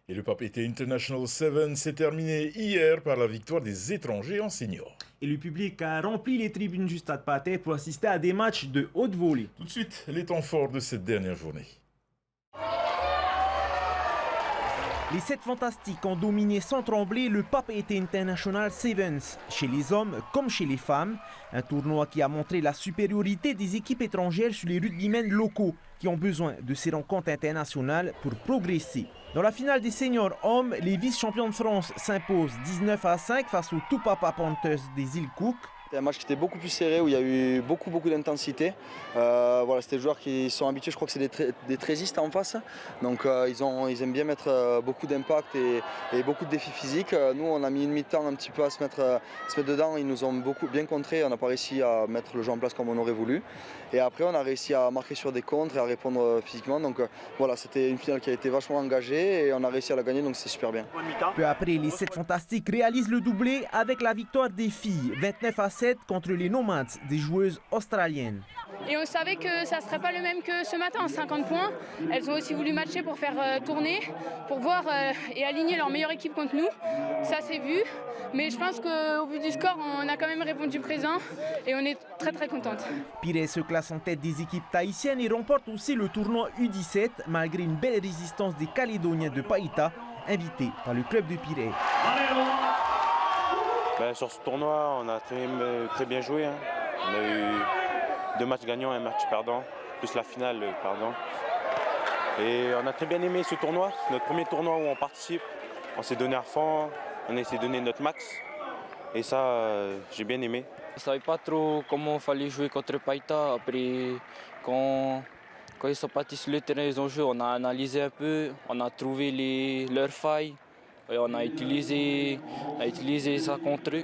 Et le Papeete International 7 s'est terminé hier par la victoire des étrangers en senior. Et le public a rempli les tribunes du Stade Pathé pour assister à des matchs de haute volée. Tout de suite, les temps forts de cette dernière journée. Les 7 fantastiques ont dominé sans trembler le Papeete International Sevens, chez les hommes comme chez les femmes. Un tournoi qui a montré la supériorité des équipes étrangères sur les rugbymen locaux qui ont besoin de ces rencontres internationales pour progresser. Dans la finale des seniors hommes, les vice-champions de France s'imposent 19-5 face aux Tupapa Panthers des îles Cook. C'était un match qui était beaucoup plus serré, où il y a eu beaucoup d'intensité. Voilà, c'était des joueurs qui sont habitués, je crois que c'est des trésistes en face. Donc ils aiment bien mettre beaucoup d'impact et beaucoup de défis physiques. Nous, on a mis une mi-temps un petit peu à se mettre dedans. Ils nous ont bien contrés. On n'a pas réussi à mettre le jeu en place comme on aurait voulu. Et après, on a réussi à marquer sur des contres et à répondre physiquement. Donc voilà, c'était une finale qui a été vachement engagée et on a réussi à la gagner, donc c'est super bien. Peu après, les 7 fantastiques réalisent le doublé avec la victoire des filles, 29-7 contre les Nomads des joueuses australiennes. Et on savait que ça ne serait pas le même que ce matin, 50 points. Elles ont aussi voulu matcher pour faire tourner, pour voir et aligner leur meilleure équipe contre nous. Ça s'est vu, mais je pense qu'au vu du score, on a quand même répondu présent et on est très contente. Pirée se classe en tête des équipes tahitiennes et remporte aussi le tournoi U17 malgré une belle résistance des Calédoniens de Païta, invités par le club de Pirée. Sur ce tournoi, on a très bien joué. On a eu 2 matchs gagnants et un match perdant, plus la finale perdant. Et on a très bien aimé ce tournoi. C'est notre premier tournoi où on participe. On s'est donné à fond, on a essayé de donner notre max. Et ça, j'ai bien aimé. On ne savait pas trop comment il fallait jouer contre Païta. Après, quand ils sont partis sur le terrain, ils ont joué, on a analysé un peu, on a trouvé leurs failles. Et on a utilisé ça contre eux.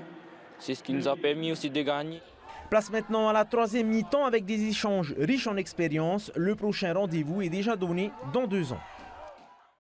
C'est ce qui nous a permis aussi de gagner. Place maintenant à la 3e mi-temps avec des échanges riches en expérience. Le prochain rendez-vous est déjà donné dans 2 ans.